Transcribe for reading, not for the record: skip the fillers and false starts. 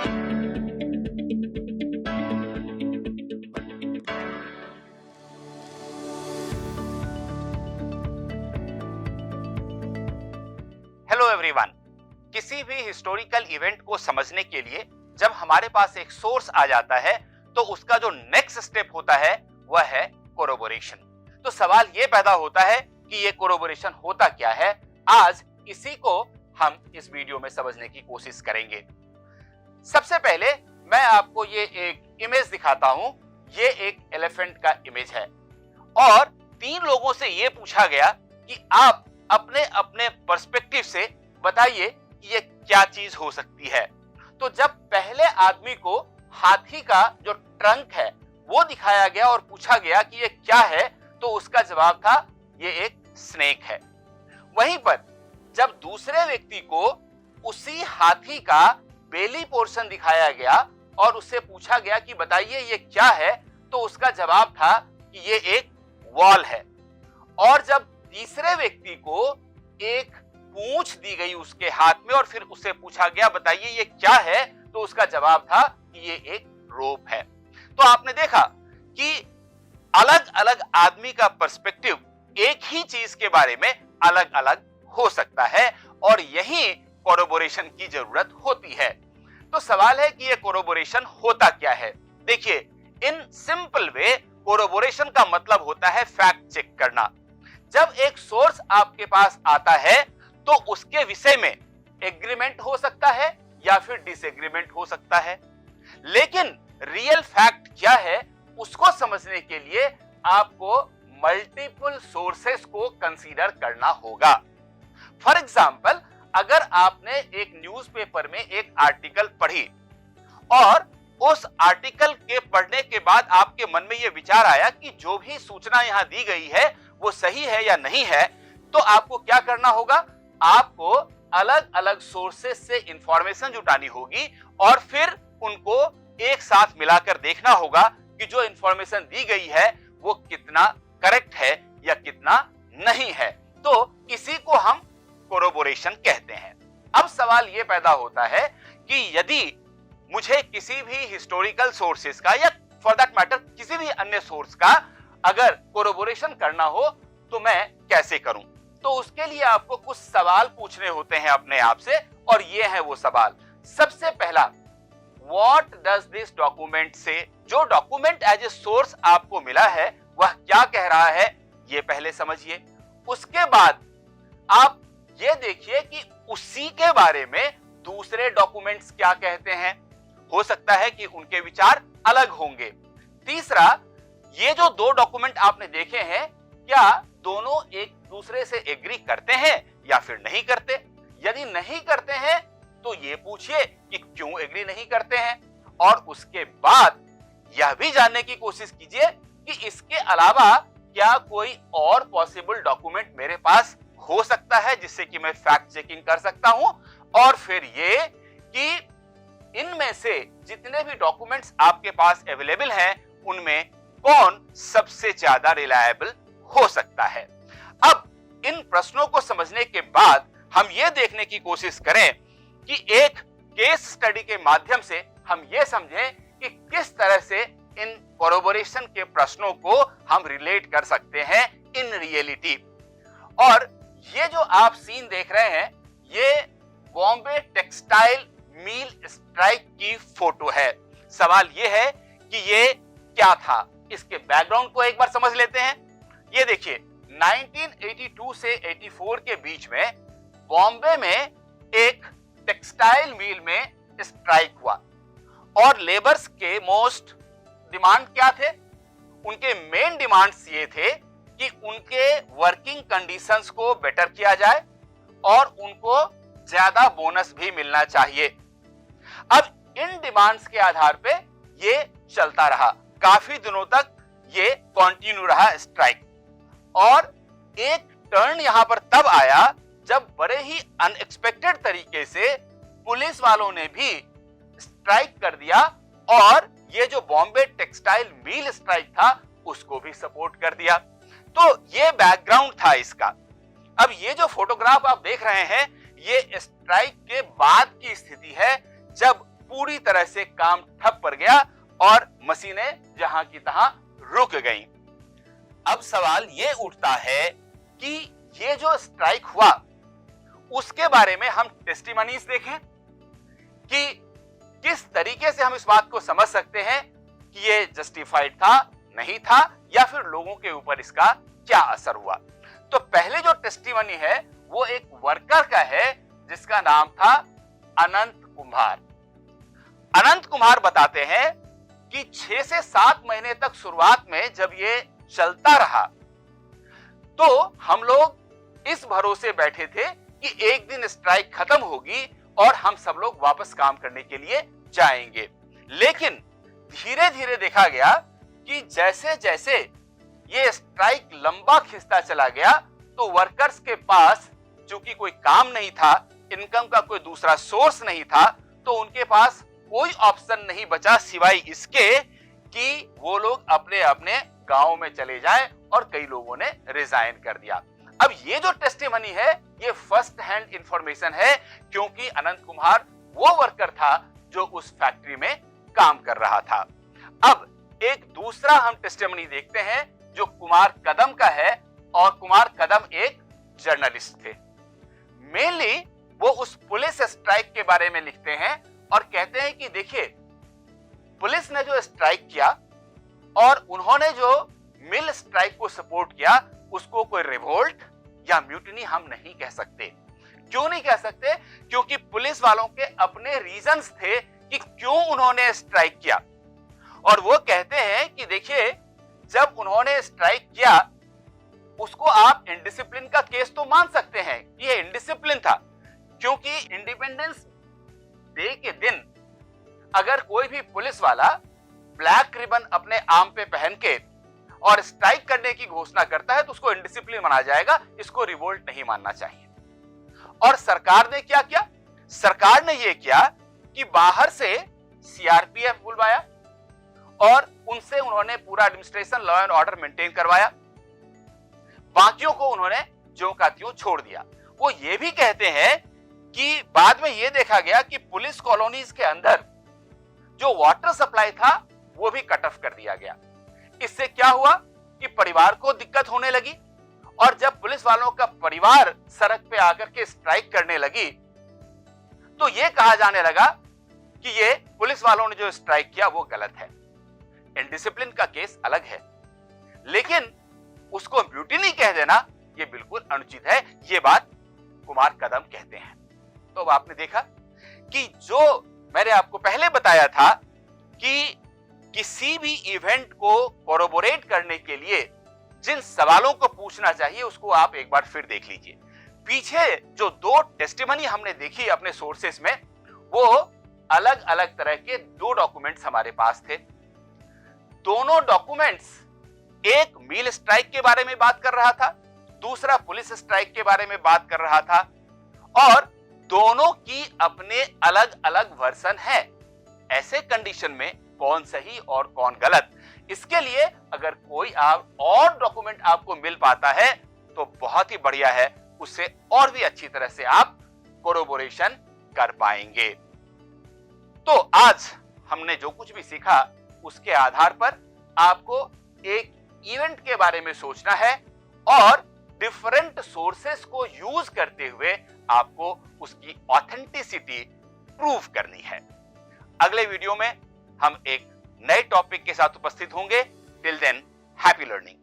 Hello everyone. किसी भी historical event को समझने के लिए जब हमारे पास एक सोर्स आ जाता है तो उसका जो नेक्स्ट स्टेप होता है वह है कोरोबोरेशन। तो सवाल यह पैदा होता है कि यह कोरोबोरेशन होता क्या है। आज इसी को हम इस वीडियो में समझने की कोशिश करेंगे। सबसे पहले मैं आपको ये एक इमेज दिखाता हूं। ये एक एलिफेंट का इमेज है और 3 लोगों से यह पूछा गया कि आप अपने अपने पर्सपेक्टिव से बताइए कि ये क्या चीज हो सकती है। तो जब पहले आदमी को हाथी का जो ट्रंक है वो दिखाया गया और पूछा गया कि ये क्या है, तो उसका जवाब था ये एक स्नेक है। वहीं पर जब दूसरे व्यक्ति को उसी हाथी का बेली पोर्शन दिखाया गया और उससे पूछा गया कि बताइए ये क्या है, तो उसका जवाब था कि ये एक वॉल है। और जब तीसरे व्यक्ति को एक पूंछ दी गई उसके हाथ में और फिर उससे पूछा गया बताइए ये क्या है, तो उसका जवाब था कि ये एक रोप है। तो आपने देखा कि अलग अलग आदमी का पर्सपेक्टिव एक ही चीज के बारे में अलग अलग हो सकता है और यही कोरोबोरेशन की जरूरत होती है। तो सवाल है कि ये कोरोबोरेशन होता क्या है। देखिए, इन सिंपल वे कोरोबोरेशन का मतलब होता है फैक्ट चेक करना। जब एक सोर्स आपके पास आता है तो उसके विषय में एग्रीमेंट हो सकता है या फिर डिसएग्रीमेंट हो सकता है, लेकिन रियल फैक्ट क्या है उसको समझने के लिए आपको मल्टीपल सोर्सेस को कंसीडर करना होगा। फॉर एग्जांपल, अगर आपने एक न्यूज़पेपर में एक आर्टिकल पढ़ी और उस आर्टिकल के पढ़ने के बाद आपके मन में यह विचार आया कि जो भी सूचना यहां दी गई है वो सही है या नहीं है, तो आपको क्या करना होगा? आपको अलग अलग सोर्सेस से इंफॉर्मेशन जुटानी होगी और फिर उनको एक साथ मिलाकर देखना होगा कि जो इंफॉर्मेशन दी गई है वो कितना करेक्ट है या कितना नहीं है। तो इसी को हम कोरोबोरेशन कहते हैं। अब सवाल ये पैदा होता है कि यदि मुझे किसी भी हिस्टोरिकल सोर्सेस का या फॉर दैट मैटर किसी भी अन्य सोर्स का अगर कोरोबोरेशन करना हो तो मैं कैसे करूं? तो उसके लिए आपको कुछ सवाल पूछने होते हैं अपने आप से और ये है वो सवाल। सबसे पहला, व्हाट डज दिस डॉक्यूमेंट से? जो डॉक्यूमेंट एज ए सोर्स आपको मिला है वह क्या कह रहा है, ये पहले समझिए। उसके बाद आप ये देखिए कि उसी के बारे में दूसरे डॉक्यूमेंट्स क्या कहते हैं। हो सकता है कि उनके विचार अलग होंगे। तीसरा, ये जो 2 डॉक्यूमेंट आपने देखे हैं क्या दोनों एक दूसरे से एग्री करते हैं या फिर नहीं करते? यदि नहीं करते हैं तो ये पूछिए कि क्यों एग्री नहीं करते हैं, और उसके बाद यह भी जानने की कोशिश कीजिए कि इसके अलावा क्या कोई और पॉसिबल डॉक्यूमेंट मेरे पास हो सकता है जिससे कि मैं फैक्ट चेकिंग कर सकता हूं। और फिर ये कि इनमें से जितने भी डॉक्यूमेंट्स आपके पास अवेलेबल हैं उनमें कौन सबसे ज्यादा रिलायबल हो सकता है। अब इन प्रश्नों को समझने के बाद हम यह देखने की कोशिश करें कि एक केस स्टडी के माध्यम से हम यह समझें कि किस तरह से इन कोरोबोरेशन के प्रश्नों को हम रिलेट कर सकते हैं इन रियलिटी। और ये जो आप सीन देख रहे हैं ये बॉम्बे टेक्सटाइल मिल स्ट्राइक की फोटो है। सवाल यह है कि ये क्या था, इसके बैकग्राउंड को एक बार समझ लेते हैं। ये देखिए, 1982 से 84 के बीच में बॉम्बे में एक टेक्सटाइल मिल में स्ट्राइक हुआ और लेबर्स के मोस्ट डिमांड क्या थे? उनके मेन डिमांड्स ये थे कि उनके वर्किंग कंडीशंस को बेटर किया जाए और उनको ज्यादा बोनस भी मिलना चाहिए। अब इन डिमांड्स के आधार पे ये चलता रहा, काफी दिनों तक ये कंटिन्यू रहा स्ट्राइक। और एक टर्न यहां पर तब आया जब बड़े ही अनएक्सपेक्टेड तरीके से पुलिस वालों ने भी स्ट्राइक कर दिया और ये जो बॉम्बे टेक्सटाइल मिल स्ट्राइक था उसको भी सपोर्ट कर दिया। तो ये बैकग्राउंड था इसका। अब ये जो फोटोग्राफ आप देख रहे हैं ये स्ट्राइक के बाद की स्थिति है जब पूरी तरह से काम ठप पड़ गया और मशीनें जहां की तहां रुक गईं। अब सवाल ये उठता है कि ये जो स्ट्राइक हुआ उसके बारे में हम टेस्टिमनीज देखें कि किस तरीके से हम इस बात को समझ सकते हैं कि ये जस्टिफाइड था, नहीं था, या फिर लोगों के ऊपर इसका क्या असर हुआ। तो पहले जो टेस्टिमनी है वो एक वर्कर का है जिसका नाम था अनंत कुम्हार। अनंत कुम्हार बताते हैं कि 6 से 7 महीने तक शुरुआत में जब ये चलता रहा तो हम लोग इस भरोसे बैठे थे कि एक दिन स्ट्राइक खत्म होगी और हम सब लोग वापस काम करने के लिए जाएंगे। लेकिन धीरे धीरे देखा गया कि जैसे जैसे ये स्ट्राइक लंबा खिंचता चला गया तो वर्कर्स के पास चूंकि कोई काम नहीं था, इनकम का कोई दूसरा सोर्स नहीं था, तो उनके पास कोई ऑप्शन नहीं बचा सिवाय इसके कि वो लोग अपने अपने गांव में चले जाएं, और कई लोगों ने रिजाइन कर दिया। अब ये जो टेस्टिमनी है ये फर्स्ट हैंड इंफॉर्मेशन है, क्योंकि अनंत कुमार वो वर्कर था जो उस फैक्ट्री में काम कर रहा था। अब एक दूसरा हम टेस्टिमनी देखते हैं जो कुमार कदम का है, और कुमार कदम एक जर्नलिस्ट थे। मेनली वो उस पुलिस स्ट्राइक के बारे में लिखते हैं और कहते हैं कि देखिए, पुलिस ने जो स्ट्राइक किया और उन्होंने जो मिल स्ट्राइक को सपोर्ट किया उसको कोई रिवोल्ट या म्यूटिनी हम नहीं कह सकते। क्यों नहीं कह सकते? क्योंकि पुलिस वालों के अपने रीजंस थे कि क्यों उन्होंने स्ट्राइक किया। और वो कहते हैं कि देखिए, जब उन्होंने स्ट्राइक किया उसको आप इनडिसिप्लिन का केस तो मान सकते हैं कि ये इनडिसिप्लिन था, क्योंकि इंडिपेंडेंस डे के दिन अगर कोई भी पुलिस वाला ब्लैक रिबन अपने आर्म पे पहन के और स्ट्राइक करने की घोषणा करता है तो उसको इनडिसिप्लिन माना जाएगा, इसको रिवोल्ट नहीं मानना चाहिए। और सरकार ने क्या किया? सरकार ने यह किया कि बाहर से सीआरपीएफ बुलवाया और उनसे उन्होंने पूरा administration, law and order maintain करवाया। बाकियों को उन्होंने ज्यों का त्यों छोड़ दिया। वो ये भी कहते हैं कि बाद में यह देखा गया कि पुलिस कॉलोनीज के अंदर जो वाटर सप्लाई था वो भी कट ऑफ कर दिया गया। इससे क्या हुआ कि परिवार को दिक्कत होने लगी, और जब पुलिस वालों का परिवार सड़क पे आकर के स्ट्राइक करने लगी तो यह कहा जाने लगा कि ये पुलिस वालों ने जो स्ट्राइक किया वो गलत है। इनडिसिप्लिन का केस अलग है, लेकिन उसको म्यूटिनी कह देना ये बिल्कुल अनुचित है। ये बात कुमार कदम कहते हैं। तो अब आपने देखा कि जो मैंने आपको पहले बताया था कि किसी भी इवेंट को कोरोबोरेट करने के लिए जिन सवालों को पूछना चाहिए उसको आप एक बार फिर देख लीजिए। पीछे जो 2 टेस्टिमनी हमने देखी अपने सोर्सेस में, वो अलग अलग तरह के 2 डॉक्यूमेंट्स हमारे पास थे। दोनों डॉक्यूमेंट्स एक मिल स्ट्राइक के बारे में बात कर रहा था, दूसरा पुलिस स्ट्राइक के बारे में बात कर रहा था, और दोनों की अपने अलग अलग वर्जन है। ऐसे कंडीशन में कौन सही और कौन गलत, इसके लिए अगर कोई और डॉक्यूमेंट आपको मिल पाता है तो बहुत ही बढ़िया है, उससे और भी अच्छी तरह से आप कोरोबोरेशन कर पाएंगे। तो आज हमने जो कुछ भी सीखा उसके आधार पर आपको एक इवेंट के बारे में सोचना है और डिफरेंट सोर्सेस को यूज करते हुए आपको उसकी ऑथेंटिसिटी प्रूव करनी है। अगले वीडियो में हम एक नए टॉपिक के साथ उपस्थित होंगे। Till then, happy learning.